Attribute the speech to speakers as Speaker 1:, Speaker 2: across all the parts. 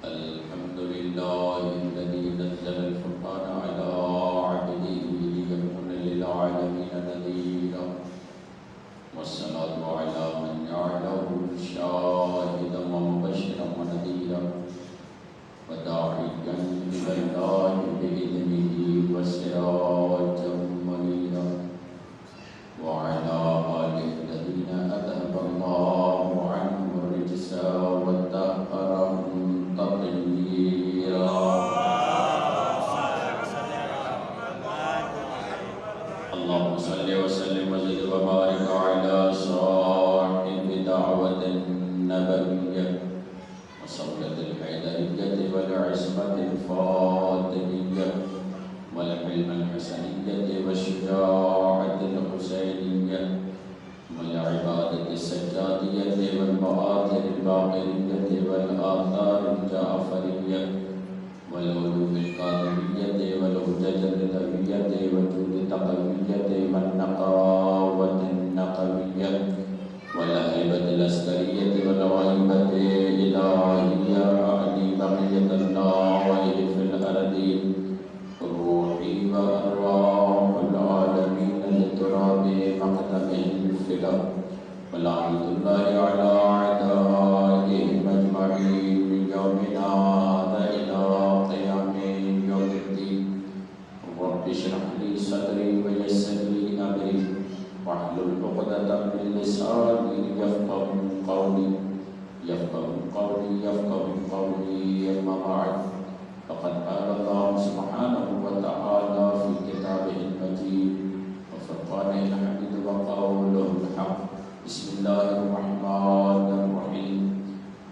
Speaker 1: الحمد لله الذي نزل الفرقان على عبده ليكون للعالمين نذيرا والصلاة على من جعله شاهدا ومبشرا ونذيرا وداعيا إلى الله بإذنه وسراجا منيرا وعلى آله الذين أذهب الله عنهم الرجس وطهرهم تطهيرا اللهم صل وسلم وزد وبارك على صاحب دعوة النبوية وصولة الحيدرية والعصمة الفاطمية والحلم الحسنية والشجاعة الحسينية والعبادة السجادية والمآثر الباقرية والآثار الجعفرية والعلوم القادمية والحجج الرضوية وجود التقوية والنقاوة النقوية والهيبة العسكرية والوهيبة الإلهية أعني بقية الله في الأرضين الروحي وأرواح العالمين لتراب مقدمه الفدا ولعنة الله على أعدائهم أجمعين من يومنا هذا إلى قيام يوم الدين رب اشرح لي صدري ويسر لي أمري واحلل عقدة من لساني يفقه قولي أما بعد فقد قال الله سبحانه وتعالى في كتابه المجيد وفرقانه الحميد وقوله الحق بسم الله الرحمن الرحيم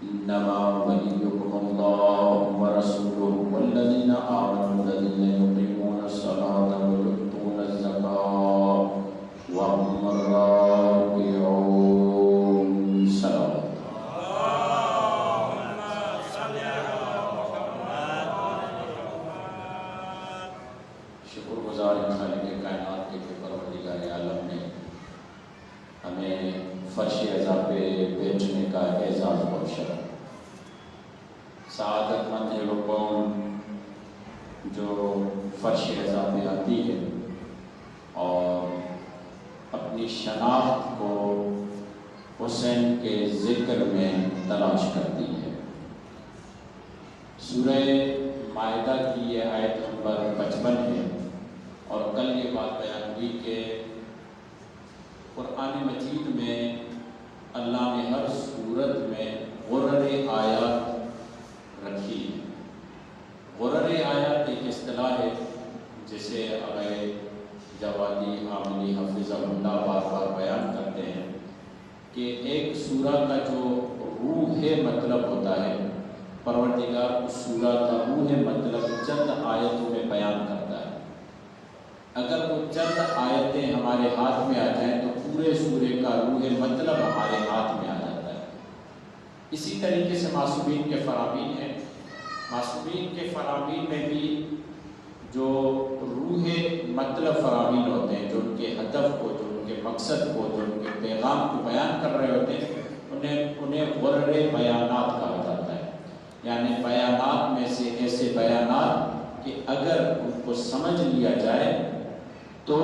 Speaker 1: إنما وليكم الله ورسوله والذين آمنوا الذين يقيمون الصلاة ويؤتون الزكاة وهم راكعون صلوات شکر گزار خالق کائنات کے پروردگار عالم نے ہمیں فرش اعضاء پہ بیٹھنے کا اعزاز بخشا۔ سعادت مند ہے وہ قوم جو فرش اعضاء پہ آتی ہے اور اپنی شناخت کو حسین کے ذکر میں تلاش کرتی ہے۔ سورہ مائدہ کی یہ آیت نمبر 55 ہے اور کل یہ بات بیان ہوئی کہ قرآن مجید میں اللہ نے ہر صورت میں غرر آیات رکھی ہے۔ غرر آیات ایک اصطلاح ہے جسے اگر جوادی عاملی حفظہ اللہ بار بار بیان کرتے ہیں کہ ایک سورہ کا جو روح مطلب ہوتا ہے، پروردگار اس سورہ کا روح مطلب چند آیتوں میں بیان کرتا ہے۔ اگر وہ چند آیتیں ہمارے ہاتھ میں آ جائیں تو پورے سورے کا روح مطلب ہمارے ہاتھ میں آ جاتا ہے۔ اسی طریقے سے معصومین کے فرامین ہیں۔ معصومین کے فرامین میں بھی جو روح مطلب فرامین ہوتے ہیں، جو ان کے ہدف کو، جو ان کے مقصد کو، جو ان کے پیغام کو بیان کر رہے ہوتے ہیں، انہیں غرر بیانات کہا جاتا ہے۔ یعنی بیانات میں سے ایسے بیانات کہ اگر ان کو سمجھ لیا جائے تو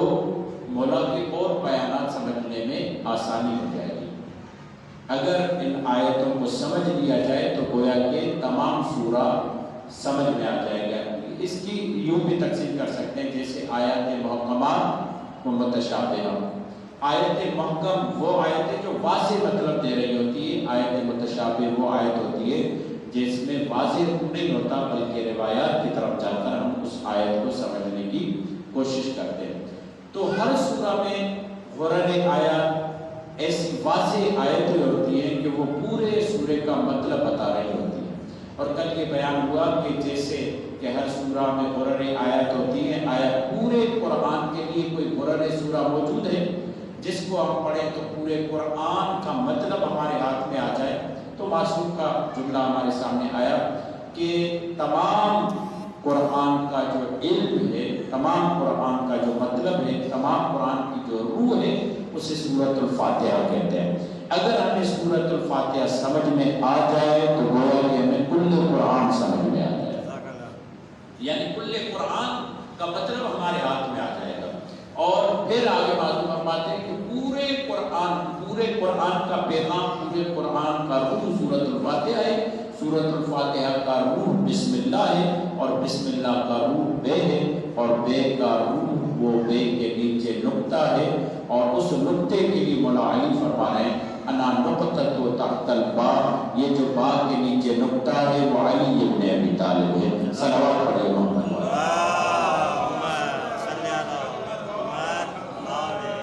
Speaker 1: مولا کے اور بیانات سمجھنے میں آسانی ہو جائے گی۔ اگر ان آیتوں کو سمجھ لیا جائے تو گویا کہ تمام سورہ سمجھ میں آ جائے گا۔ اس کی یوں بھی تقسیم کر سکتے ہیں جیسے آیات محکمات و متشابہہ۔ آیت محکم وہ آیتیں جو واضح مطلب دے رہی ہوتی ہے، آیت متشابہ وہ آیت ہوتی ہے جس میں واضح نہیں ہوتا بلکہ روایات کی طرف جا کر ہم اس آیت کو سمجھنے کی کوشش کرتے ہیں۔ تو ہر سورہ میں غرر آیات ایسی واضح آیتیں ہوتی ہیں کہ وہ پورے سورے کا مطلب بتا رہی ہوتی ہیں۔ اور کل یہ بیان ہوا کہ جیسے کہ ہر سورہ میں غرر آیت ہوتی ہے، آیا پورے قرآن کے لیے کوئی غرر سورہ موجود ہے جس کو ہم پڑھیں تو پورے قرآن کا مطلب ہمارے ہاتھ میں آ جائے۔ تو معصوم کا جملہ ہمارے سامنے آیا کہ تمام قرآن کا جو علم ہے، تمام قرآن کا جو مطلب ہے، تمام قرآن کی جو روح ہے، اسے سورۃ الفاتحہ کہتے ہیں۔ اگر ہمیں سورۃ الفاتحہ سمجھ میں آ جائے تو گویا کہ ہمیں کل قرآن سمجھ کا مطلب ہمارے ہاتھ میں آ جائے گا. اور پھر آگے معلوم فرماتے ہیں کہ پورے قرآن کا پیغام، پورے قرآن کا روح سورۃ الفاتحہ ہے. سورۃ الفاتحہ کا روح بسم اللہ ہے، اور بسم اللہ کا روح بے ہے، اور بے کا روح وہ بے کے نیچے نقطہ ہے، اور اس نقطے کے لیے مولا علی فرما رہے ہیں انا نقطۃ تحت الباء، یہ جو با کے نیچے نقطہ ہے وہ علی ابن ابی طالب ہے. صلوات پڑھیں محمد.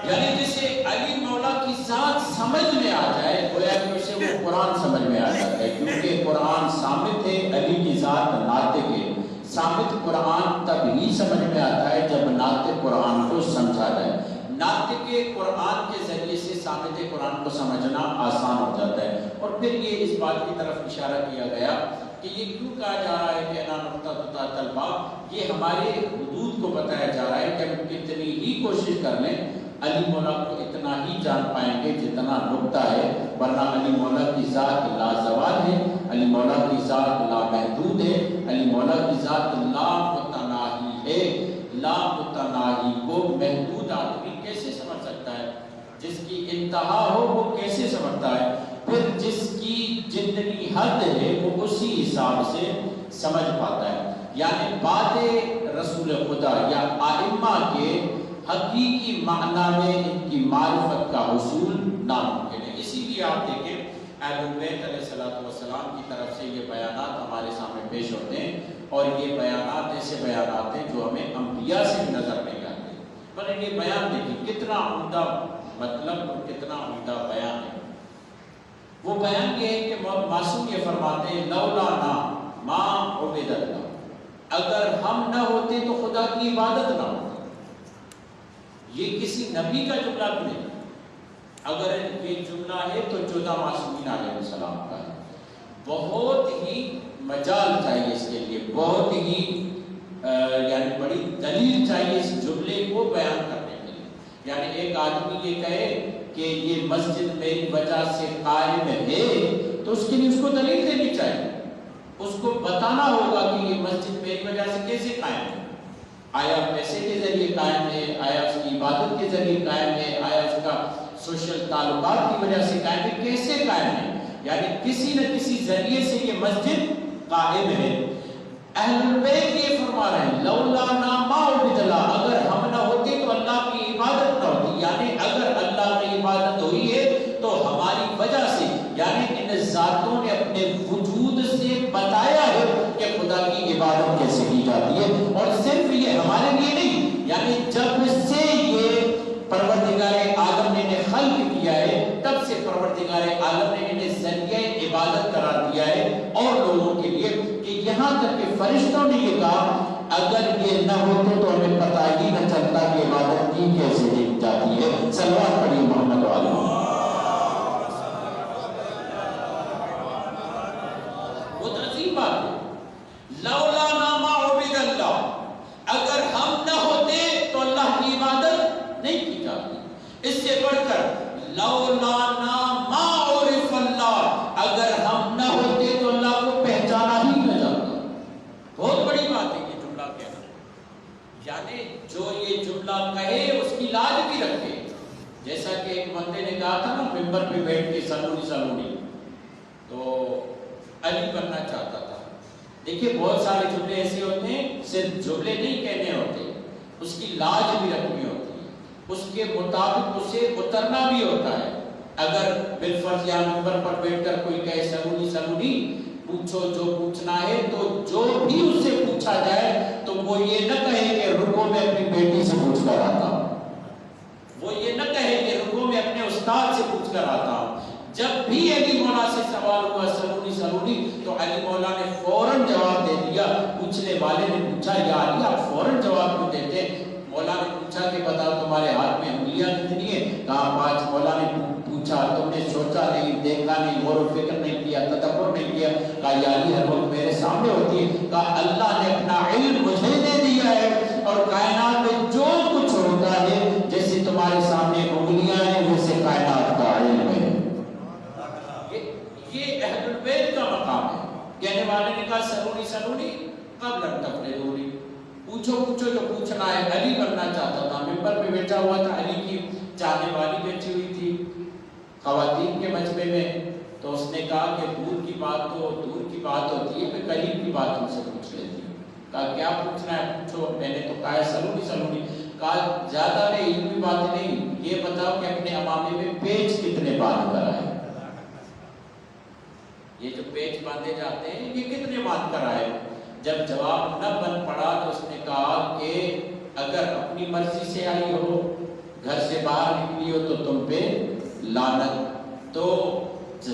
Speaker 1: یعنی جسے علی مولا کی ذات سمجھ میں آ جائے گویا کہ اسے وہ قرآن سمجھ میں آ جاتا ہے، کیونکہ قرآن صامت ہے، علی کی ذات ناطق ہے. صامت قرآن تب ہی سمجھ میں آتا ہے جب ناطق قرآن کو سمجھا جائے. ناطق قرآن کے ذریعے سے صامت قرآن کو سمجھنا آسان ہو جاتا ہے. اور پھر یہ اس بات کی طرف اشارہ کیا گیا کہ یہ کیوں کہا جا رہا ہے کہ انا نقطۃ تحت الباء، یہ ہمارے حدود کو بتایا جا رہا ہے کہ ہم کتنی ہی کوشش کر لیں علی مولا کو اتنا ہی جان پائیں گے جتنا نقطہ ہے، ورنہ علی مولا کی ذات لازوال ہے، علی مولا کی ذات لامحدود ہے، علی مولا کی ذات لامتناہی ہے. لامتناہی کو محدود آدمی کیسے سمجھ سکتا ہے؟ جس کی انتہا ہو وہ کیسے سمجھتا ہے؟ پھر جس کی جتنی حد ہے وہ اسی حساب سے سمجھ پاتا ہے. یعنی بات رسول خدا یا ائمہ کے حقیقی معنی میں ان کی معرفت کا حصول ناممکن ہے. اسی لیے آپ دیکھیں اہل بیت علیہ السلام کی طرف سے یہ بیانات ہمارے سامنے پیش ہوتے ہیں، اور یہ بیانات ایسے بیانات ہیں جو ہمیں انبیاء سے بھی نظر نہیں آتے. پر یہ بیان دیکھیں کتنا عمدہ مطلب اور کتنا عمدہ بیان ہے. وہ بیان یہ ہے کہ معصوم یہ فرماتے ہیں لولا نا ما عبد اللہ، اگر ہم نہ ہوتے تو خدا کی عبادت نہ ہوتی. یہ کسی نبی کا جملہ بھی نہیں، اگر یہ جملہ ہے تو 14 معصومین علیہ السلام کا ہے. بہت ہی مجال چاہیے اس کے لیے، بہت ہی یعنی بڑی دلیل چاہیے اس جملے کو بیان کرنے کے لیے. یعنی ایک آدمی یہ کہے کہ یہ مسجد میری وجہ سے قائم ہے تو اس کے لیے اس کو دلیل دینی چاہیے، اس کو بتانا ہوگا کہ یہ مسجد میری وجہ سے کیسے قائم ہے. آیا پیسے کے ذریعے قائم ہے، آیا اس کی عبادت کے ذریعے قائم ہے، آیا اس کا سوشل تعلقات کی وجہ سے قائم ہے، کیسے قائم ہے؟ یعنی کسی نہ کسی ذریعے سے یہ مسجد قائم ہے. اہل البیت یہ فرما رہے ہیں لولا نا ما عبد اللہ، اگر ہم نہ ہوتے تو اللہ کی عبادت نہ ہوتی. یعنی اگر اللہ کی عبادت ہوئی ہے تو ہماری وجہ سے، یعنی ان ذاتوں نے اپنے وجود سے بتایا ہے کہ خدا کی عبادت کیسے کی جاتی ہے. اور صرف یہ ہمارے لیے نہیں، یعنی جب سے یہ پروردگار عالم نے انہیں خلق کیا ہے تب سے پروردگار عالم نے انہیں ذریعہ عبادت قرار دیا ہے اور لوگوں کے لیے، کہ یہاں تک کہ فرشتوں نے یہ کہا اگر یہ نہ ہوتے تو ہمیں پتہ ہی نہ چلتا کہ عبادت کی کیسے کی جاتی ہے. صلوات پڑھیے محمد علیہ. بہت عظیم بات ہے. لولا نا ما عبد اللہ، اگر ہم نہ ہوتے تو اللہ کی عبادت نہیں کی جاتی. اس سے بڑھ کر لولا نا ما عرف اللہ، اگر ہم نہ ہوتے تو اللہ کو پہچانا ہی نہ جاتا. بہت بڑی بات ہے یہ جملہ کہنا. یعنی جو یہ جملہ کہے اس کی لاج بھی رکھے. جیسا کہ ایک بندے نے کہا تھا نا ممبر پہ بیٹھ کے سلونی سلونی، تو علی بننا چاہتا تھا. دیکھیے بہت سارے جملے ایسے ہوتے ہیں صرف جملے نہیں کہنے ہوتے، اس کی لاج بھی رکھنی ہوتی ہے، اس کے مطابق اسے اترنا بھی ہوتا ہے. اگر بالفرض یا ممبر پر بیٹھ کر کوئی کہے سلونی سلونی پوچھو جو پوچھنا ہے، تو جو بھی اس سے پوچھا جائے تو وہ یہ نہ کہے کہ رکوع میں اپنی بیٹی سے پوچھ کر آتا ہوں، وہ یہ نہ کہے کہ رکوع میں اپنے استاد سے پوچھ کر آتا ہوں. جب بھی علی مولا سے سوال ہوا سلونی سلونی تو علی مولا نے فوراً جواب دے دیا. پوچھنے والے نے پوچھا یا علی آپ فوراً جواب کیوں دیتے؟ مولا نے پوچھا کہ بتاؤ تمہارے ہاتھ میں انگلیاں کتنی ہیں؟ کہا 5. مولا نے پوچھا تم نے سوچا نہیں، دیکھا نہیں، غور و فکر نہیں کیا، تدبر نہیں کیا؟ کہا یا علی ہر وقت میرے سامنے ہوتی ہے. کہا اللہ نے اپنا علم مجھے دے دیا ہے، اور کائنات میں جو کچھ ہوتا ہے جیسے تمہارے سامنے انگلیاں ہیں ویسے کائنات کا علم ہے. یہ اہل البیت کا مقام ہے. کہنے والے نے کہا سلونی سلونی قبل ان تفردونی، پوچھو پوچھو جو پوچھنا ہے. علی بننا چاہتا تھا, ممبر پہ بیٹھا ہوا تھا, علی کی چاہنے والی بیٹھی ہوئی تھی خواتین کے مجمع میں. تو اس نے کہا کہ دور کی بات تو دور کی بات ہوتی ہے, میں قریب کی بات تم سے پوچھ لیتی ہوں. کہا کیا پوچھنا ہے پوچھو. میں نے تو کہا سلونی. کہا زیادہ علمی بات نہیں, یہ بتاؤ کہ اپنے امامے میں پیچ کتنے باندھ کر آئے. یہ جو پیچ باندھے جاتے ہیں یہ کتنے باندھ کر آئے. جب جواب نہ بن پڑا تو اس نے کہا کہ اگر اپنی مرضی سے آئی ہو, گھر سے باہر نکلی ہو تو تم پہ لعنت. تو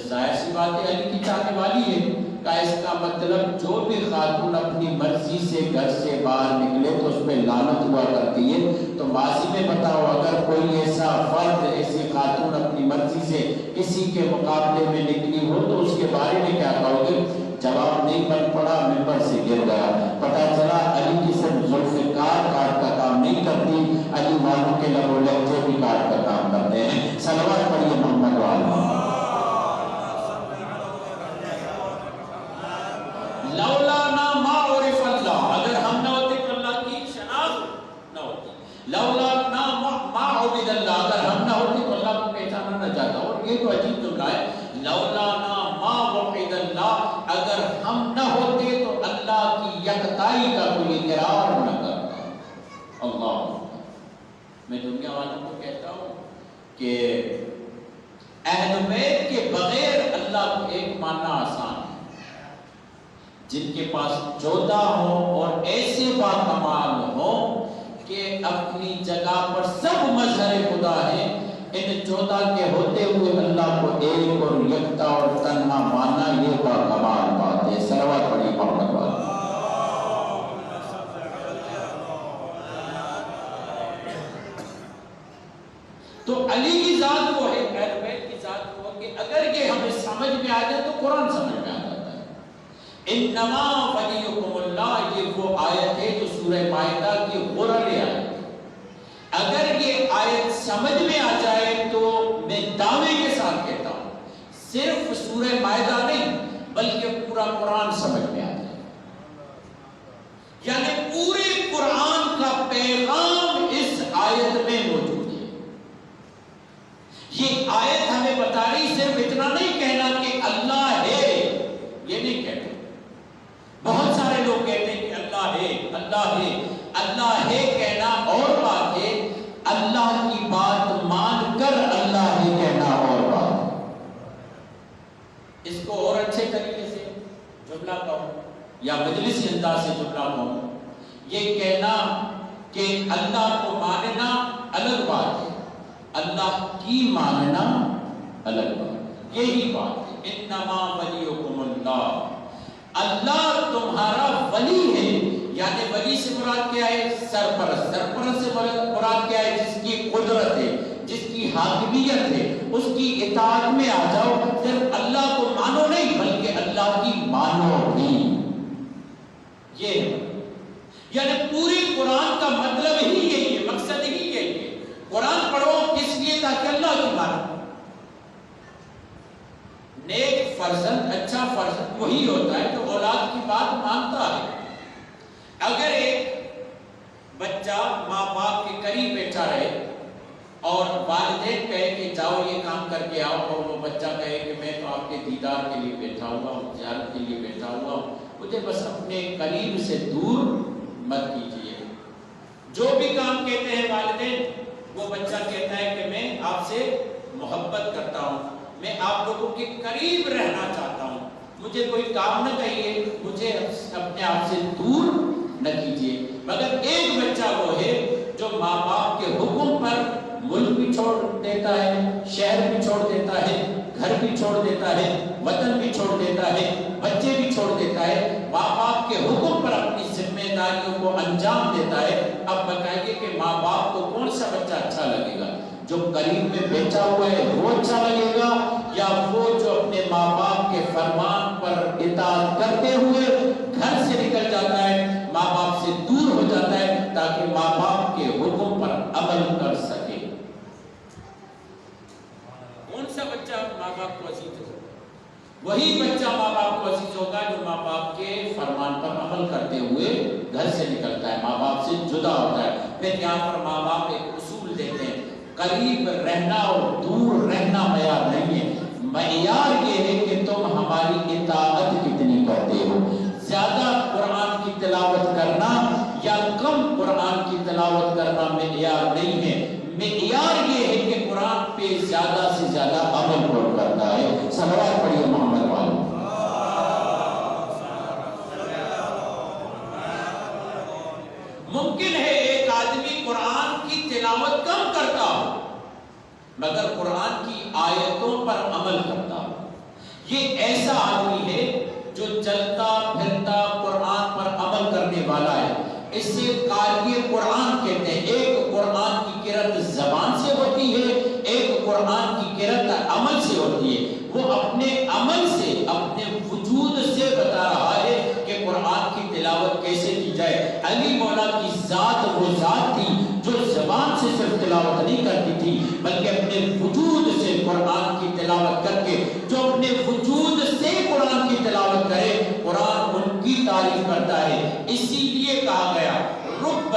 Speaker 1: ظاہر سی بات ہے علی کی چاہنے والی ہے. کا اس کا مطلب جو بھی خاتون اپنی مرضی سے گھر سے باہر نکلے تو اس پہ لعنت ہوا کرتی ہے. تو ماضی میں بتاؤ اگر کوئی ایسا فرد, ایسی خاتون اپنی مرضی سے کسی کے مقابلے میں نکلی ہو تو اس کے بارے میں کیا کہو گے؟ جواب نہیں بن پڑا, ممبر سے گر گیا. پتا چلا علی کی صرف زلفیں کاٹ کا کام نہیں کرتی, علی والوں کے لب و لہجے بھی کاٹ کا کام کرتے ہیں. صلوات پڑھیے محمد والے. لولانا ما عرف اللہ, اگر ہم نہ ہوتے تو اللہ کی شناخت نہ ہوتی. لولانا ما عبد اللہ, اگر ہم نہ ہوتے تو اللہ کو پہچانا نہ جاتا. اور یہ تو عجیب جملہ ہے, لولانا ما عبد اللہ, اگر ہم نہ ہوتے تو اللہ کی یکتائی کا کوئی اقرار نہ کرتا. اللہ, میں دنیا والوں کو کہتا ہوں کہ اہل بیت کے بغیر اللہ کو ایک ماننا آسان ہے. جن کے پاس 14 ہوں اور ایسے باکمال ہوں کہ اپنی جگہ پر سب مظہر خدا ہیں, ان 14 کے ہوتے ہوئے اللہ کو ایک اور یکتا اور تنہا ماننا یہ باکمال بات ہے. صلوات پڑھی محمد والے. تو علی کی ذات وہ ہے, اہل بیت کی ذات وہ ہے کہ اگر یہ ہمیں سمجھ میں آ جائے تو قرآن سمجھ میں آ جائے. انما ولیکم اللہ, یہ وہ آیت ہے جو سورہ مائدہ کی غرر آیت. اگر یہ آیت سمجھ میں آ جائے تو میں دعوے کے ساتھ کہتا ہوں صرف سورہ مائدہ نہیں بلکہ پورا قرآن سمجھ میں آ جائے. یعنی پورے قرآن کا پیغام اس آیت میں موجود ہے. یہ آیت ہمیں بتا رہی صرف اتنا نہیں کہنا کہ اللہ ہے, یہ نہیں کہنا. بہت سارے لوگ کہتے ہیں کہ اللہ ہے, اللہ ہے. اللہ ہے کہنا اور بات ہے, اللہ کی بات مان کر اللہ ہے کہنا اور بات ہے. اس کو اور اچھے طریقے سے جملہ کہوں یا مجلسی انداز سے جملہ کہوں, یہ کہنا کہ اللہ کو ماننا الگ بات ہے, اللہ کی ماننا الگ بات ہے. یہی بات ہے. انما ولیکم اللہ, اللہ تمہارا ولی ہے. یعنی ولی سے مراد کیا ہے؟ سرپرست. سرپرست سے مراد کیا ہے؟ جس کی قدرت ہے, جس کی حاکمیت ہے, اس کی اطاعت میں آ جاؤ. صرف اللہ کو مانو نہیں بلکہ اللہ کی مانو بھی. یہ یعنی پوری قرآن کا مطلب ہی یہی ہے, مقصد ہی یہی ہے. قرآن پڑھو کس لیے؟ تاکہ اللہ کی مانو. نیک فرزند, اچھا فرزند وہی ہوتا ہے جو اولاد کی بات مانتا ہے. اگر ایک بچہ ماں باپ کے قریب بیٹھا رہے اور والدین کہے کہ جاؤ یہ کام کر کے آؤ, اور وہ بچہ کہے کہ میں تو آپ کے دیدار کے لیے بیٹھا ہوا ہوں, زیارت کے لیے بیٹھا ہوا ہوں, مجھے بس اپنے قریب سے دور مت کیجیے. جو بھی کام کہتے ہیں والدین, وہ بچہ کہتا ہے کہ میں آپ سے محبت کرتا ہوں, میں آپ لوگوں کے قریب رہنا چاہتا ہوں, مجھے کوئی کام نہ کہیے, مجھے اپنے آپ سے دور نہ کیجیے. مگر ایک بچہ وہ ہے جو ماں باپ کے حکم پر ملک بھی چھوڑ دیتا ہے, شہر بھی چھوڑ دیتا ہے, گھر بھی چھوڑ دیتا ہے, وطن بھی چھوڑ دیتا ہے, بچے بھی چھوڑ دیتا ہے, ماں باپ کے حکم پر اپنی ذمہ داریوں کو انجام دیتا ہے. اب بتائیے کہ ماں باپ کو کون سا بچہ اچھا لگے گا؟ جو قریب میں بیٹھا ہوا ہے وہ اچھا لگے گا, یا وہ جو اپنے ماں باپ کے فرمان پر اطاعت کرتے ہوئے گھر سے نکل جاتا ہے, ماں باپ سے دور ہو جاتا ہے تاکہ ماں باپ کے حکم پر عمل کر سکے؟ کون سا بچہ ماں باپ کو عزیز ہوگا؟ وہی بچہ ماں باپ کو عزیز ہوگا جو ماں باپ کے فرمان پر عمل کرتے ہوئے گھر سے نکلتا ہے، ماں باپ سے جدا ہوتا ہے، پھر یہاں پر ماں باپ ایک اصول دیتے ہیں، قریب رہنا اور دور رہنا معیار نہیں ہے، معیار یہ ہے کہ تم ہماری اطاعت کتنی کرتے ہو۔ زیادہ قرآن کی تلاوت کرنا یا کم قرآن کی تلاوت کرنا معیار نہیں ہے، معیار یہ ہے کہ قرآن پہ زیادہ سے زیادہ عمل کون کرتا ہے۔ صلوات پڑھیے محمد والے۔ ممکن ہے ایک آدمی قرآن کی تلاوت کم کرتا ہو مگر قرآن کی آیتوں پر عمل کرتا ہو۔ یہ ایسا آدمی ہے جو چلتا پھرتا قرآن پر عمل کرنے والا ہے، اس سے قاری قرآن کہتے ہیں۔ ایک قرآن کی قرأت زبان سے ہوتی ہے، ایک قرآن کی قرأت عمل سے ہوتی ہے۔ وہ اپنے عمل سے، اپنے وجود سے بتا رہا ہے کہ قرآن کی تلاوت کیسے کی جائے۔ علی مولا کی ذات وہ ذات تھی جو زبان سے صرف تلاوت نہیں کرتی تھی بلکہ اپنے وجود سے قرآن کی تلاوت کر کے، جو اپنے وجود سے قرآن کی تلاوت کرے قرآن ان کی تعریف کرتا ہے۔ اسی لیے کہا گیا رب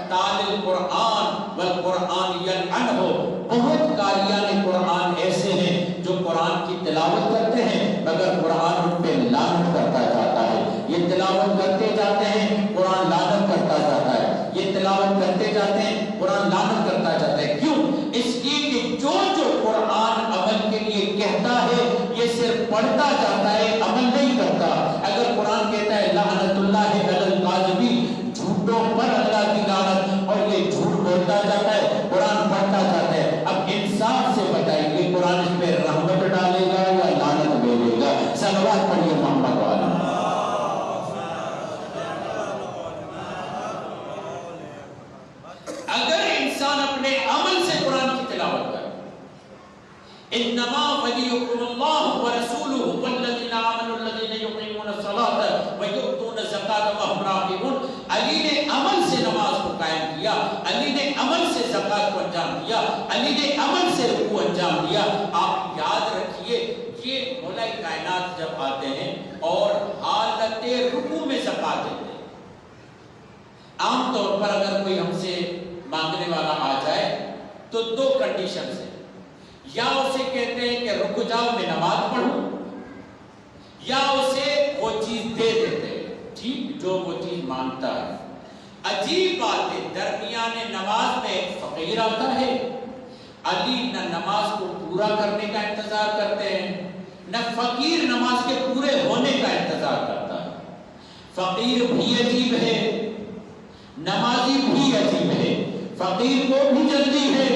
Speaker 1: تال القرآن والقرآن یلعنہ، بہت قاریان قرآن ایسے ہیں جو قرآن کی تلاوت کرتے ہیں مگر قرآن ان پہ لعنت کرتا جاتا ہے۔ یہ تلاوت کرتے جاتے ہیں قرآن لعنت کرتا جاتا ہے، یہ تلاوت کرتے جاتے ہیں قرآن لعنت کرتا جاتا ہے۔ کیوں؟ اس لیے کہ جو قرآن عمل کے لیے کہتا ہے یہ صرف پڑھتا جاتا ہے، عمل نہیں کرتا۔ اگر قرآن کہتا ہے لعنت اللہ علی الکاذبین، جھوٹوں پر اللہ کی لعنت، اور یہ جھوٹ بولتا جاتا ہے، قرآن پڑھتا جاتا ہے۔ اب انصاف سے بتائیے قرآن اس پہ رحمت ڈالے گا یا لعنت بھیجے گا؟ صلوات پڑھیے محمد والا۔ اگر انسان اپنے عمل سے قرآن کی تلاوت کرے، انما ولیکم اللہ ورسولہ والذین آمنوا الذین یقیمون الصلاۃ ویؤتون الزکاۃ وهم راکعون، علی نے عمل سے نماز کو قائم کیا، علی نے عمل سے زکات کو انجام دیا، علی نے عمل سے رکوع انجام دیا۔ آپ یاد رکھیے یہ مولا کائنات جب آتے ہیں اور حالت رکوع میں زکات دیتے ہیں، عام طور پر اگر کوئی ہم سے مانگنے والا آ جائے تو دو کنڈیشنز ہیں، یا اسے کہتے ہیں کہ رک جاؤ میں نماز پڑھوں، یا اسے وہ چیز دے دیتے ہیں، ٹھیک جو وہ چیز مانگتا ہے۔ عجیب بات ہے، درمیان نماز میں ایک فقیر آتا ہے، علی نہ نماز کو پورا کرنے کا انتظار کرتے ہیں نہ فقیر نماز کے پورے ہونے کا انتظار کرتا ہے۔ فقیر بھی عجیب ہے، نمازی بھی عجیب ہے، فقیر کو بھی جلدی ہے،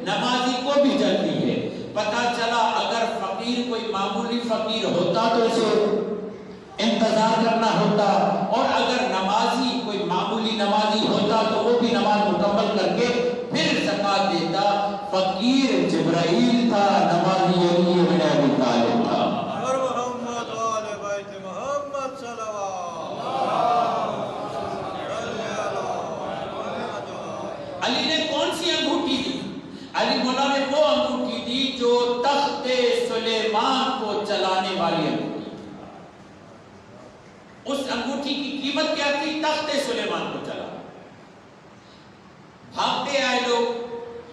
Speaker 1: نمازی کو بھی جلدی ہے۔ پتہ چلا اگر فقیر کوئی معمولی فقیر ہوتا تو اسے انتظار کرنا ہوتا، اور اگر نمازی کوئی معمولی نمازی ہوتا تو وہ بھی نماز مکمل کر کے پھر زکات دیتا۔ فقیر جبرائیل تھا، نمازی علی بن ابی طالب تھا۔ علی نے کون سی انگوٹھی دی؟ علی مولا نے وہ انگوٹھی دی جو تخت سلیمان کو چلانے والی انگوٹھی۔ اس انگوٹھی کی قیمت کیا تھی؟ تخت سلیمان کو چلا۔ بھاگتے آئے لوگ،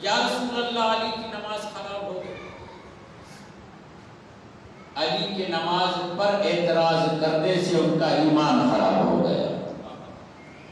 Speaker 1: یا رسول اللہ علی کی نماز خراب ہو گئی۔ علی کے نماز پر اعتراض کرنے سے ان کا ایمان خراب ہو گیا،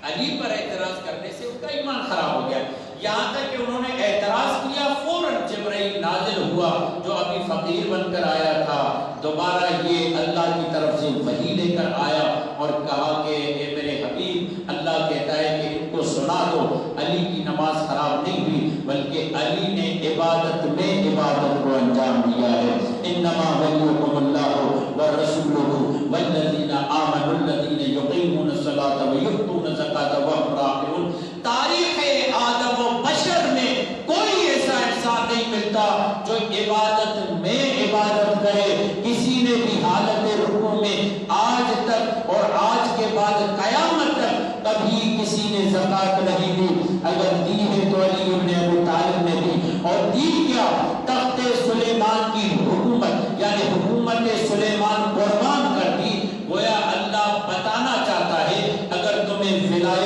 Speaker 1: علی پر اعتراض کرنے سے ان کا ایمان خراب ہو گیا، یہاں تک کہ انہوں نے اعتراض کیا، فوراً جبرائیل نازل ہوا جو ابھی فقیر بن کر آیا تھا، دوبارہ یہ اللہ کی طرف سے وحی لے کر آیا اور کہا کہ اے میرے حبیب، اللہ کہتا ہے کہ ان کو سنا دو، علی کی نماز خراب نہیں ہوئی بلکہ علی نے عبادت میں عبادت کو انجام دیا ہے۔ انما ولیکم اللہ ورسولہ والذین آمنوا الذین یقیمون الصلاۃ ویؤتون الزکاۃ وهم راکعون۔ تاریخ آدم و بشر میں کوئی ایسا انسان نہیں ملتا جو عبادت میں عبادت کرے، کسی نے بھی حالت رکوع میں آج تک اور آج کے بعد قیامت تک کبھی کسی نے زکات نہیں دی، اگر دی ہے تو علی بن ابی طالب نے دی، اور دی کیا؟ تخت سلیمان کی حکومت، یعنی حکومت سلیمان قربان کر دی۔ گویا اللہ بتانا چاہتا ہے اگر تمہیں ولایت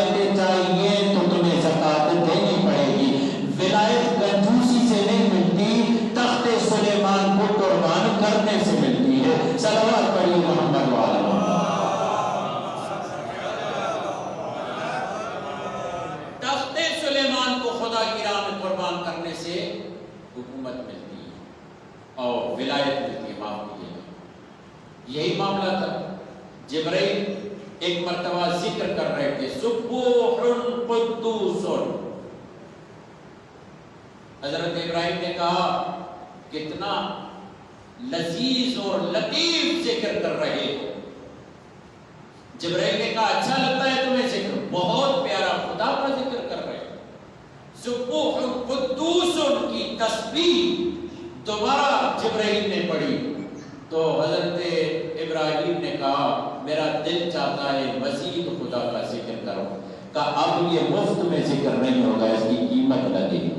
Speaker 1: یہی معاملہ تھا. جبرائیل ایک مرتبہ ذکر کر رہے تھے سبوح قدوس. حضرت ابراہیم نے کہا کتنا لذیذ اور لطیف ذکر کر رہے ہو. جبرائیل نے کہا اچھا لگتا ہے تمہیں ذکر؟ بہت پیارا خدا کا ذکر کر رہے ہو. سبوح قدوس کی تسبیح دوبارہ جبرائیل نے پڑھی تو حضرت ابراہیم نے کہا میرا دل چاہتا ہے مزید خدا کا ذکر کرو. کہا اب یہ مفت میں ذکر نہیں ہوگا، اس کی قیمت لگے گی.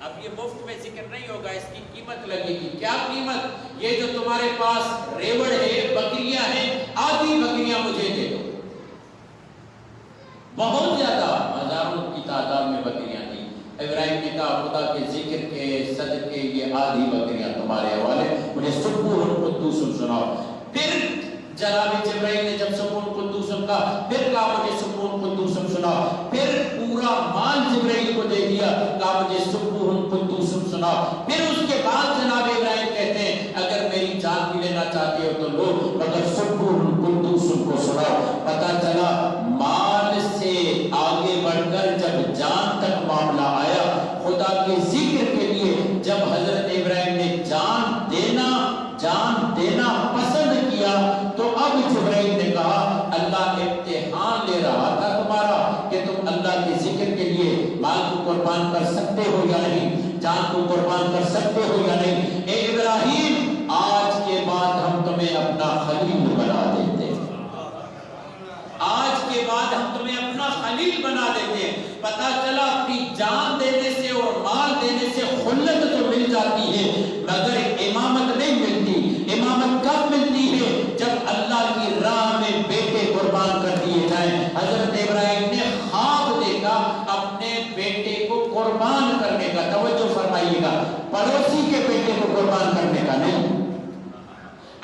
Speaker 1: اب یہ مفت میں ذکر نہیں ہوگا، اس کی قیمت لگے گی. کیا قیمت؟ یہ جو تمہارے پاس ریوڑ ہے، بکریاں ہیں، آدھی بکریاں مجھے دے دو. بہت زیادہ ہزاروں کی تعداد میں بکریاں تھیں. ابراہیم نے کہا خدا کے ذکر کے صدقے یہ آدھی بکریاں تمہارے حوالے، مجھے سبوح قدوس سناؤ. پھر جناب جبرائیل نے جب سبوح قدوس کا پھر کہا مجھے سبوح قدوس سناؤ. پھر پورا مال جبرائیل کو دے دیا، کہا مجھے سبوح قدوس سناؤ. پھر اس کے بعد جناب ابراہیم کہتے ہیں اگر میری جان بھی لینا چاہتے ہو تو لو، مگر سبوح قدوس کو سناؤ. پتہ چلا مال سے آگے بڑھ کر جب جان تک معاملہ آیا، خدا کے ذکر کے لیے جب حضرت ابراہیم نے جان دینا پسند کیا تو اب جبرائیل نے کہا اللہ امتحان لے رہا تھا تمہارا کہ تم اللہ کے ذکر کے لیے مال کو قربان کر سکتے ہو یا نہیں، جان کو قربان کر سکتے ہو یا نہیں. اے ابراہیم آج کے بعد ہم تمہیں اپنا خلیل بنا دیتے ہیں، آج کے بعد ہم تمہیں اپنا خلیل بنا دیتے ہیں. پتہ چلا اپنی جان دینے سے اور مال دینے سے خلت تو مل جاتی ہے مگر امامت نہیں ملتی. امامت کب ملتی ہے؟ جب اللہ کی راہ میں بیٹے قربان کر دیے جائیں. حضرت ابراہیم نے خواب دیکھا اپنے بیٹے کو قربان کرنے کا. توجہ فرمائیے گا، پڑوسی کے بیٹے کو قربان کرنے کا نہیں،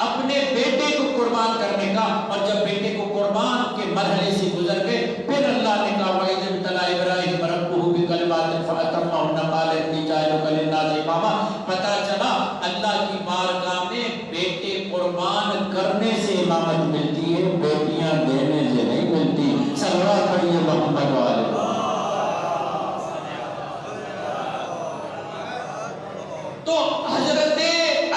Speaker 1: اپنے بیٹے کو قربان کرنے کا. اور جب بیٹے کو قربان کے مرحلے سے گزر گئے پھر اللہ نے کہا وَإِذِ ابْتَلَىٰ إِبْرَاهِيمَ رَبُّهُ بِكَلِمَاتٍ فَأَتَمَّهُنَّ قَالَ إِنِّي جَاعِلُكَ لِلنَّاسِ إِمَامًا. پتہ چلا اللہ کی بارگاہ میں بیٹے قربان کرنے سے امامت ملتی ہے، بیٹیاں دینے سے نہیں ملتی. صلوات پڑھیے محمد والے. تو حضرت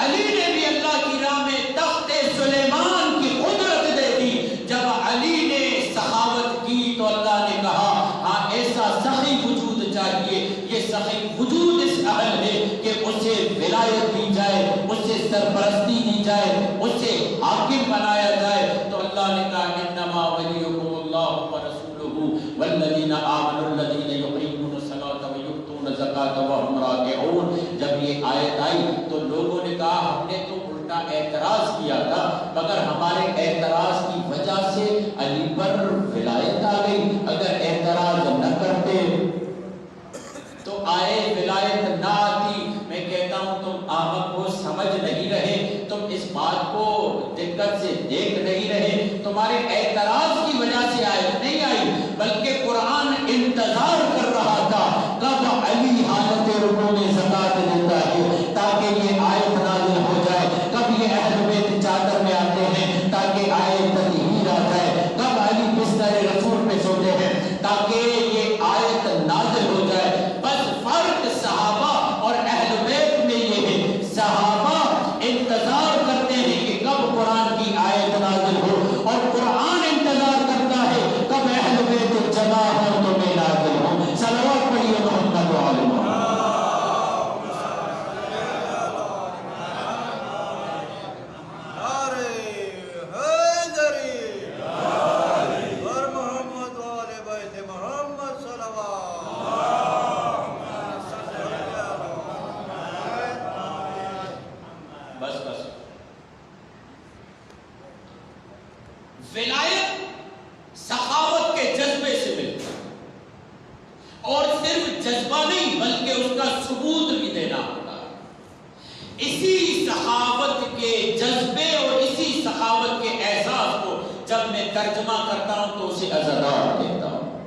Speaker 1: علی نے بھی اللہ کی راہ میں تخت سلیمان کی قدرت دے دی. جب علی نے سخاوت کی تو اللہ نے کہا ہاں ایسا سخی وجود چاہیے. یہ سخی وجود اس اہل ہے کہ اسے ولایت دی جائے، اسے سرپرستی دی جائے، اسے حاکم بنایا جائے. تو اللہ نے کہا انما ولیکم اللہ ورسولہ والذین آمنوا الذین یقیمون الصلاۃ ویؤتون الزکاۃ وهم راکعون. جب یہ آیت آئی تو لوگوں نے کہا ہم نے تو الٹا اعتراض کیا تھا مگر ہمارے اعتراض کی وجہ سے علی پر ولایت آ گئی. اگر اعتراض نہ کرتے تو آئے ولایت نہ آتی. میں کہتا ہوں تم احمق کو سمجھ نہیں رہے، تم اس بات کو دقت سے دیکھ نہیں رہے. تمہارے اعتراض کی وجہ سے آیت نہیں آئی بلکہ قرآن انتظار کر رہا تھا کب علی حالت رکوع میں زکات دیتا ہے تاکہ یہ آیت نازل ہو جائے، کب یہ اہل بیت چادر میں آتے ہیں تاکہ آیت تطہیر آ جائے، کب علی بستر رسول میں سوتے ہیں تاکہ یہ آیت نازل ہو جائے. بس فرق صحابہ اور اہل بیت میں یہ ہے، صحابہ انتظار کرتے ہیں کہ کب قرآن کی آیت نازل ہو اور قرآن انتظار کرتا ہے کب اہل بیت جمع ہو تو میں نازل ہوں. صلوات پڑھیے محمد وعلی محمد. ولایت سخاوت کے جذبے سے ملتی اور صرف جذبہ نہیں بلکہ اس کا ثبوت بھی دینا ہوتا ہے. اسی سخاوت کے جذبے اور اسی سخاوت کے احساس کو جب میں ترجمہ کرتا ہوں تو اسے عزادار کہتا ہوں.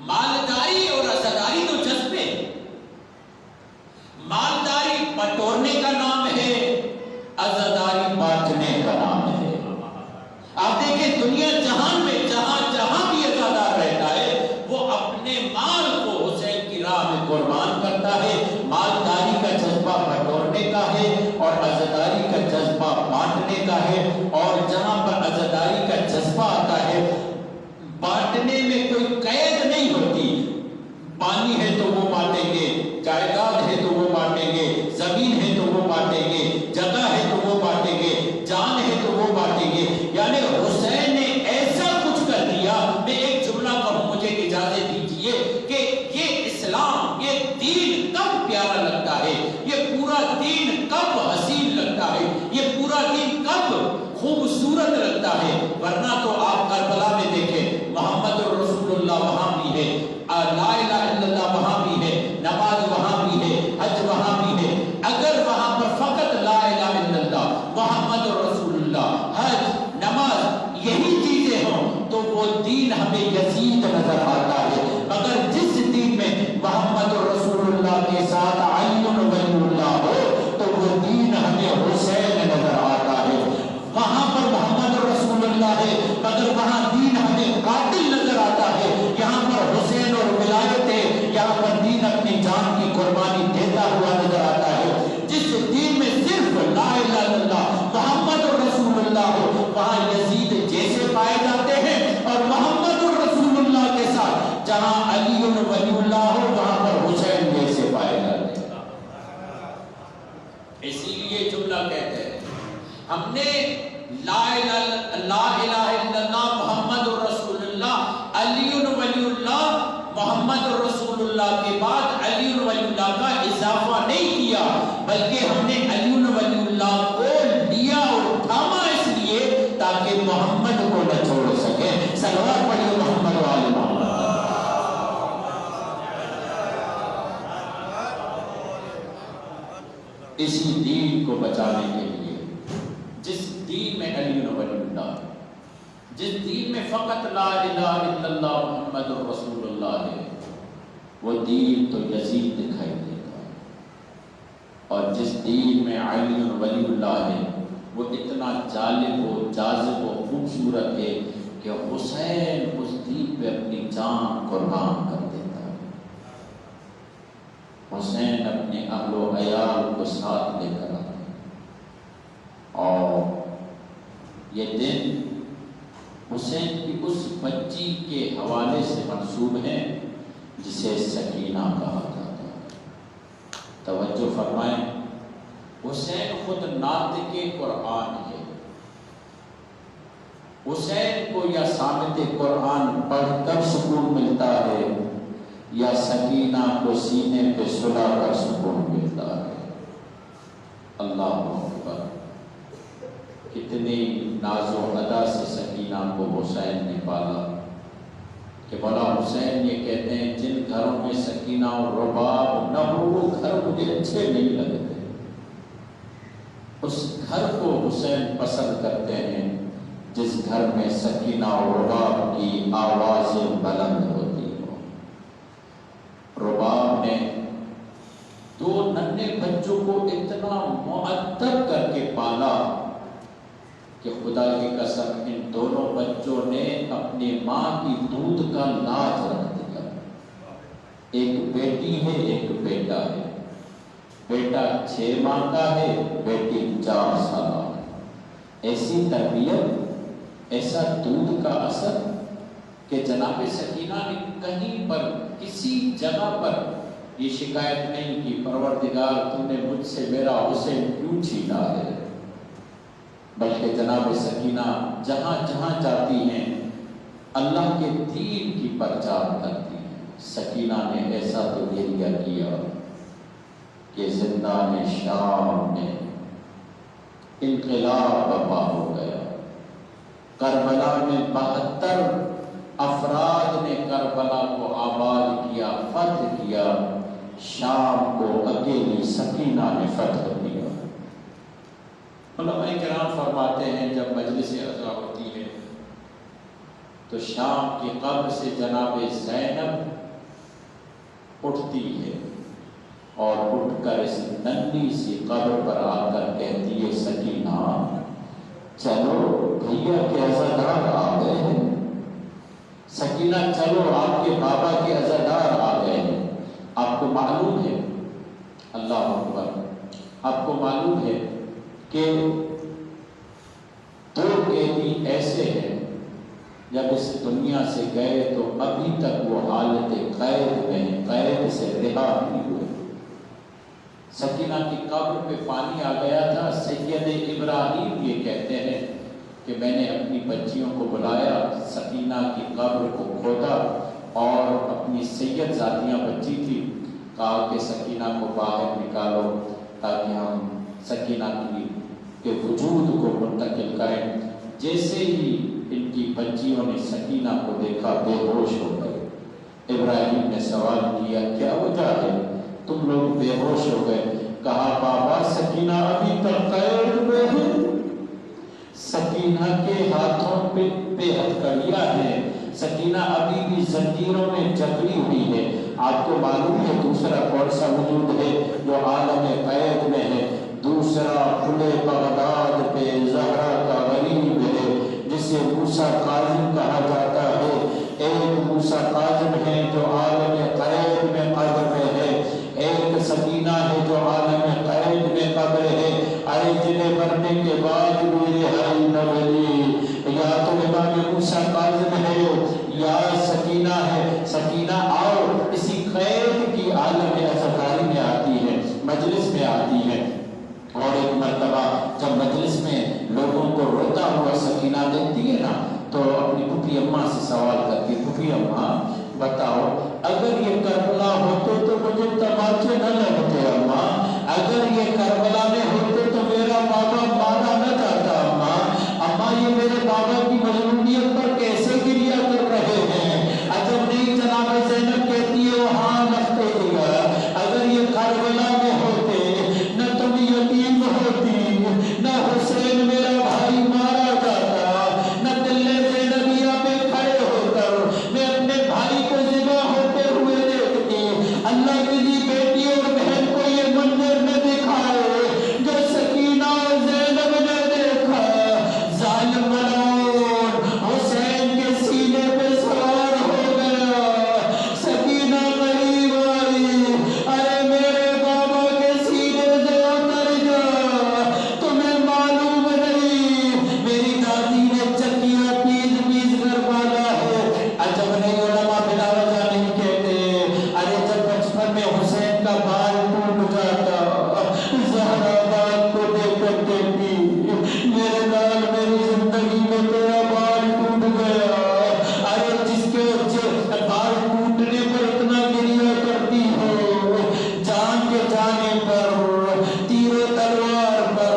Speaker 1: مالداری اور عزاداری تو جذبے، مالداری بٹورنے کا نام ہے، بانٹنے کا نام ہے۔ آپ دیکھیں دنیا جہان میں جہاں جہاں بھی عزادار رہتا ہے وہ اپنے مال کو حسین کی راہ میں قربان کرتا ہے۔ مالداری کا جذبہ بٹورنے کا ہے اور عزاداری کا جذبہ بانٹنے کا ہے، اور جہاں پر عزاداری کا جذبہ آتا ہے بانٹنے میں کوئی قید نہیں ہوتی۔ پانی ہے تو وہ بانٹیں گے، جائیداد ہے تو وہ بانٹیں گے، زمین ہے تو وہ بانٹیں گے، جگہ ہے تو وہ بانٹیں گے، جان ہے تو وہ بانٹیں گے۔ یعنی حسین نے ایسا کچھ کر دیا۔ میں ایک جملہ کہوں، مجھے اجازت دیجیے کہ یہ اسلام، یہ دین کب پیارا لگتا ہے، یہ پورا دین کب حسین لگتا ہے، یہ پورا دین کب خوبصورت لگتا ہے۔ ورنہ تو آپ کربلا میں دیکھیں محمد الرسول اللہ وہاں بھی ہے، لا الہ الا اللہ وہاں بھی ہے، نماز وہاں بھی ہے، حج وہاں بھی ہے۔ اگر وہاں پر فقط لا الہ الا اللہ محمد رسول اللہ حج نماز یہی چیزیں ہوں تو وہ دین ہمیں یزید نظر آتا ہے، مگر جس دین میں محمد رسول اللہ کے ساتھ علی ولی اللہ ہو تو وہ دین ہمیں حسین نظر آتا ہے۔ وہاں پر محمد رسول اللہ ہے مگر وہاں دین ہمیں قاتل نظر آتا ہے۔ یہاں پر حسین اور ولایت ہے، یہاں پر دین اپنی جان کی قربانی دیتا ہوا نظر آتا ہے۔ جس دین میں صرف لا الہ الا اللہ محمد رسول اللہ ہو وہاں یزید جیسے پائے جاتے ہیں، اور محمد رسول اللہ کے ساتھ جہاں علی ولی اللہ ہو وہاں پر حسین جیسے پائے جاتے ہیں۔ اسی لیے جملہ کہتے ہیں ہم نے لا الہ الا اللہ محمد رسول اللہ علی ولی اللہ محمد رسول اللہ کے بعد علی ولی اللہ کا اضافہ نہیں کیا، بلکہ ہم نے علی ولی اللہ کو لیا اور تھاما اس لیے تاکہ محمد کو نہ چھوڑ سکے۔ صلوات پڑھیے محمد و آل محمد۔ اسی دین کو بچانے کے لیے جس دین میں علی ولی اللہ، جس دین میں فقط لا الہ الا اللہ محمد رسول اللہ ہے، وہ دین تو یزید دکھائی دیتا ہے، اور جس دین میں علی ولی اللہ ہے وہ اتنا جالب و جاذب و خوبصورت ہے کہ حسین اس دین پہ اپنی جان قربان کر دیتا ہے۔ حسین اپنے اہل و عیال کو ساتھ لے کر آتے ہیں، اور یہ دن حسین کی اس بچی کے حوالے سے منسوب ہے جسے سکینہ کہا جاتا ہے۔ توجہ فرمائیں، حسین خود ناطق قرآن ہے۔ حسین کو یا سامت قرآن پڑھ کر سکون ملتا ہے یا سکینہ کو سینے پہ سلا کر سکون ملتا ہے۔ اللہ اکبر، کتنی ناز و ادا سے سکینہ کو حسین نے پالا کہ مولا حسین یہ کہتے ہیں جن گھروں میں سکینہ اور رباب نہ ہو وہ گھر مجھے اچھے نہیں لگتے۔ اس گھر کو حسین پسند کرتے ہیں جس گھر میں سکینہ اور رباب کی آوازیں بلند ہوتی ہو۔ رباب نے دو ننھے بچوں کو اتنا معطر کر کے پالا کہ خدا کی قسم ان دونوں بچوں نے اپنی ماں کی دودھ کا لاج رکھ دیا۔ ایک بیٹی ہے ایک بیٹا ہے، بیٹا 6 ماہ کا ہے، بیٹی 4 سالہ ہے۔ ایسی تربیت، ایسا دودھ کا اثر کہ جناب سکینہ نے کہیں پر کسی جگہ پر یہ شکایت نہیں کی پروردگار تو نے مجھ سے میرا حسین کیوں چھینا ہے، بلکہ جناب سکینہ جہاں جہاں جاتی ہیں اللہ کے دین کی پرچار کرتی ہیں۔ سکینہ نے ایسا تو گریہ کیا کہ زندان شام میں انقلاب برپا ہو گیا۔ کربلا میں 72 افراد نے کربلا کو آباد کیا، فتح کیا۔ شام کو اکیلی سکینہ نے فتح کیا۔ علماء کرام فرماتے ہیں جب مجلس عزا ہوتی ہے تو شام کی قبر سے جناب زینب اٹھتی ہے اور اٹھ کر اس ننھی سی قبر پر آ کر کہتی ہے سکینہ سمیہ کے عزادار آ گئے ہیں، سکینہ چلو آپ کے بابا کے عزادار آ گئے ہیں۔ آپ کو معلوم ہے، اللہ اکبر، آپ کو معلوم ہے کہ دو قیدی ایسے ہیں جب اس دنیا سے گئے تو ابھی تک وہ حالت قید میں، قید سے رہا نہیں ہوئے۔ سکینہ کی قبر پہ پانی آ گیا تھا۔ سید ابراہیم یہ کہتے ہیں کہ میں نے اپنی بچیوں کو بلایا، سکینہ کی قبر کو کھودا اور اپنی سید ذاتیاں بچی تھی، کہا کہ سکینہ کو باہر نکالو تاکہ ہم سکینہ کے وجود کو منتقل کریں۔ جیسے ہی ان کی بچیوں نے سکینہ کو دیکھا بے ہوش ہو گئے۔ ابراہیم نے سوال کیا کیا وجہ ہے تم لوگ بے ہوش ہو گئے؟ کہا بابا سکینہ ابھی تک قید میں ہے، سکینہ کے ہاتھوں پہ ہتھکڑیاں ہیں، سکینہ ابھی بھی زنجیروں میں جکڑی ہوئی ہے۔ آپ کو معلوم ہے دوسرا کون سا وجود ہے جو عالم قید میں ہے؟ دوسرا کھلے بغداد پہ زہرا کا غریب ہے جسے موسیٰ کاظم کہا جاتا ہے۔ ایک موسیٰ کاظم ہے جو عالم قید میں قبر میں ہے، ایک سکینہ ہے جو عالم قید میں قبر ہے۔ ارے جنہیں مرنے کے بعد بھی رہائی نہ ملی، یا تو امام موسیٰ کاظم ہے یا سکینہ ہے۔ سکینہ آؤ، اسی قید کی عالم عزاداری میں آتی ہے، مجلس میں آتی ہے۔ اور ایک مرتبہ جب مجلس میں لوگوں کو روتا ہوا سکینہ دیکھتی ہے نا تو اپنی پھوپھی اماں سے سوال کرتی ہے، پھوپھی اماں بتاؤ اگر یہ کربلا ہوتے تو مجھے تماچے نہ لگتے اماں، اگر یہ کربلا میں ہوتے تو میرا بابا مارا نہ جاتا اماں، اماں یہ میرے بابا کی مظلومیت پر کیسے گریہ کر رہے ہیں؟ عجب نہیں جناب زینب کہتی ہے وہاں لگتے گا، اگر یہ کربلا میں ہوتے نہ تم یتیم ہوتی، نہ حسین میرا بھائی مارا جاتا، نہ دلے زینبیہ پہ کھڑے ہو کر میں اپنے بھائی کو ذبح ہوتے ہوئے دیکھتی۔ اللہ کی دی بیٹی اور بہن کو یہ منظر نہ دکھائے جو سکینہ اور زینب نے دیکھا۔ ظالم ملعون حسین کے سینے پہ سوار ہو گیا، سکینہ قریب آئی، ارے میرے بابا کے سینے سے اتر جا، تمہیں معلوم نہیں میری دادی نے چکیاں پیس پیس کر پالا ہے۔ عجب نہیں علماء بلا وجہ نہیں کہتے، ارے جب بچپن میں حسین کا بال ٹوٹ جاتا، زہرا بال کو دیکھ کر کہتی میرے لال میری زندگی میں تیرا بال ٹوٹ گیا۔ ارے جس کے بال ٹوٹنے پر اتنا گریہ کرتی ہو، جان کے جانے پر، تیر و تلوار پر،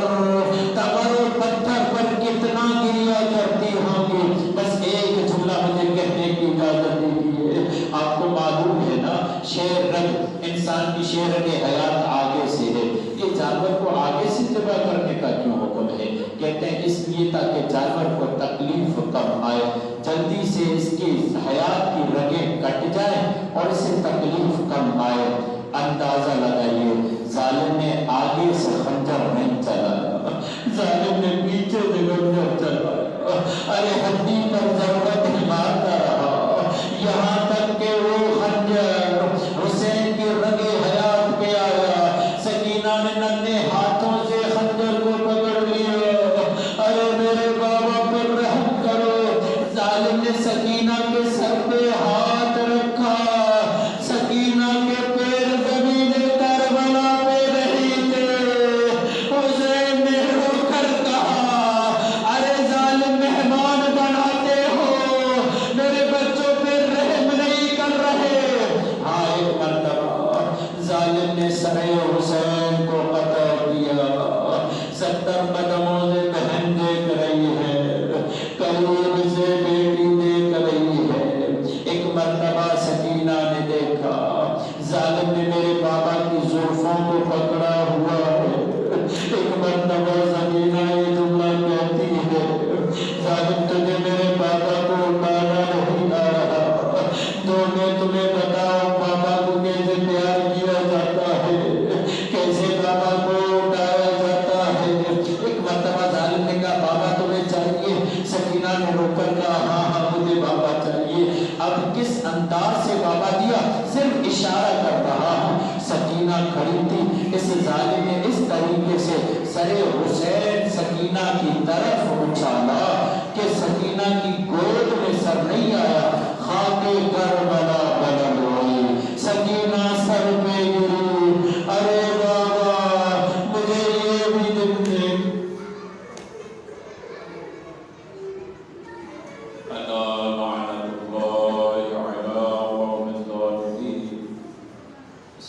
Speaker 1: قبر و پتھر پر کتنا گریہ کرتی ہوگی۔ بس ایک جملہ مجھے کہنے کی اجازت دیجیے، آپ کو معلوم ہے نا شیر رگ انسان کی شیرن حیات آگے سے ہے، یہ جانور کو آگے سے ذبح کرنے کا کیوں حکم ہے؟ کہتے ہیں اس لیے تاکہ جانور کو تکلیف کم آئے، جلدی سے اس کی حیات کی رگیں کٹ جائیں اور اسے تکلیف کم آئے۔ اندازہ لگائیے ظالم نے آگے سے خنجر نہیں چلایا، ظالم نے پیچھے سے خنجر چلایا، ارے ہڈی پر ضرورت مارتا رہا یہاں تک کہ وہ خنجر حسین کی رگے حیات پہ آیا۔ سکینہ نے ننھے ہاتھوں سے خنجر کو پکڑ لیا، ارے میرے بابا پر رحم کرو۔ ظالم نے سکینہ کے سر پہ ہاتھ رکھا، سکینہ کے پیر زمین کربلا پہ نہیں تھے۔ حسین نے رو کر کہا ارے ظالم مہمان بناتے ہو،
Speaker 2: سکینہ نے رو کر کہا ہاں ہاں مجھے بابا چاہیے. اب کس انداز سے بابا دیا صرف اشارہ کر رہا ہوں. سکینہ کھڑی تھی. اس ظالم نے اس طریقے سے سر حسین سکینہ کی طرف اچھالا کہ سکینہ کی گود میں سر نہیں آیا. خاک کربلا بلند ہوئی. سکینہ سر پہ گری. ارے بابا مجھے یہ بھی دن دے.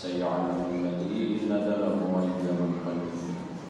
Speaker 1: سيعلم الذين ظلموا أي منقلب